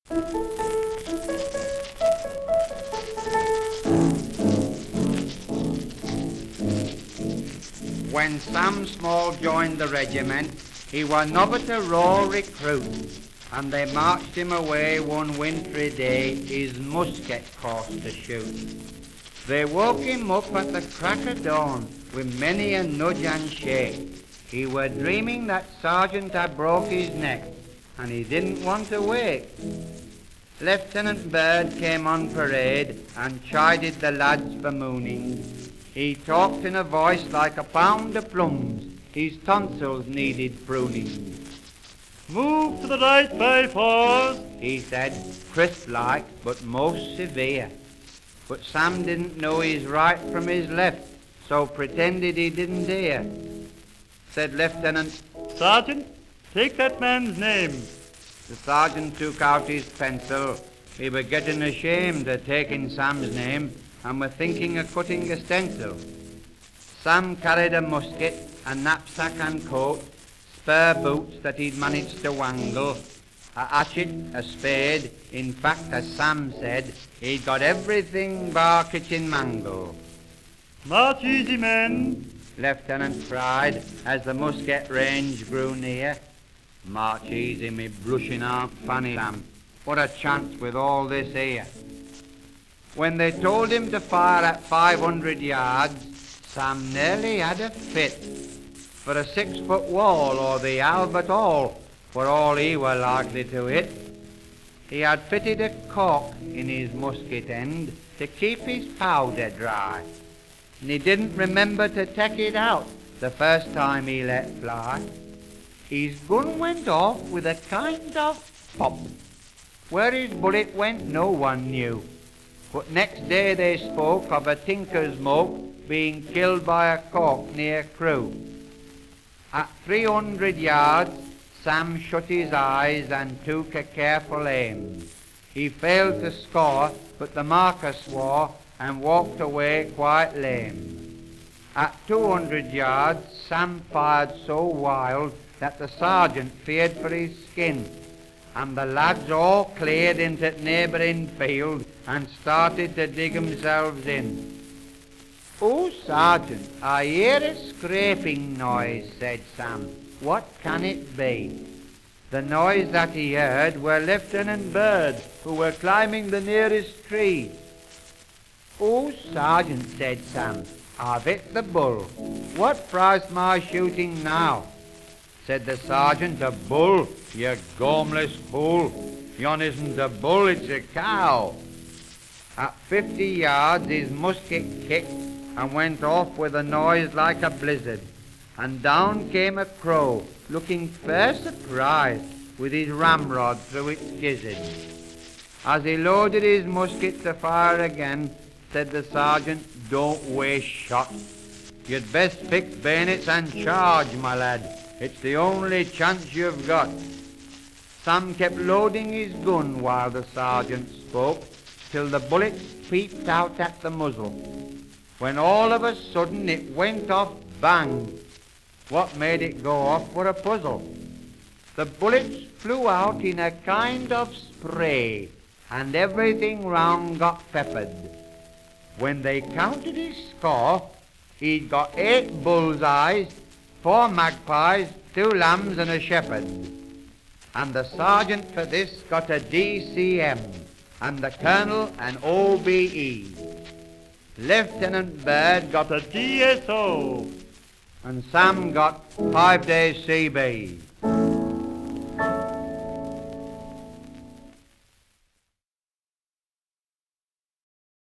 When Sam Small joined the regiment, he was nobbut a raw recruit, and they marched him away one wintry day, his musket course to shoot. They woke him up at the crack of dawn, with many a nudge and shake. He were dreaming that sergeant had broke his neck, and he didn't want to wake. Lieutenant Bird came on parade and chided the lads for mooning. He talked in a voice like a pound of plums. His tonsils needed pruning. "Move to the right by fours," he said, crisp-like but most severe. But Sam didn't know his right from his left, so pretended he didn't hear. Said Lieutenant, "Sergeant, take that man's name." The sergeant took out his pencil. He were getting ashamed of taking Sam's name and were thinking of cutting a stencil. Sam carried a musket, a knapsack and coat, spare boots that he'd managed to wangle, a hatchet, a spade. In fact, as Sam said, he'd got everything bar kitchen mangle. "March easy, men," Lieutenant cried as the musket range grew near. "March easy, me blushing Aunt Fanny, Sam. What a chance with all this here." When they told him to fire at 500 yards, Sam nearly had a fit. For a 6-foot wall or the Albert Hall, for all he were likely to hit. He had fitted a cork in his musket end to keep his powder dry, and he didn't remember to take it out the first time he let fly. His gun went off with a kind of pop. Where his bullet went no one knew, but next day they spoke of a tinker's moke being killed by a cork near Crewe. At 300 yards, Sam shut his eyes and took a careful aim. He failed to score, but the marker swore and walked away quite lame. At 200 yards, Sam fired so wild that the sergeant feared for his skin, and the lads all cleared into the neighbouring field and started to dig themselves in. "Oh, Sergeant, I hear a scraping noise," said Sam. "What can it be?" The noise that he heard were Lieutenant Bird, who were climbing the nearest tree. "Oh, Sergeant," said Sam, "I've hit the bull. What price am I shooting now?" Said the sergeant, "A bull, you gormless fool. Yon isn't a bull, it's a cow." At 50 yards his musket kicked and went off with a noise like a blizzard, and down came a crow, looking fair surprised, with his ramrod through its gizzard. As he loaded his musket to fire again, said the sergeant, "Don't waste shot. You'd best fix bayonets and charge, my lad. It's the only chance you've got." Sam kept loading his gun while the sergeant spoke, till the bullets peeped out at the muzzle, when all of a sudden it went off bang. What made it go off were a puzzle. The bullets flew out in a kind of spray, and everything round got peppered. When they counted his score, he'd got 8 bullseyes, 4 magpies, 2 lambs and a shepherd. And the sergeant for this got a DCM, and the colonel an OBE. Lieutenant Bird got a DSO, and Sam got 5 days CB.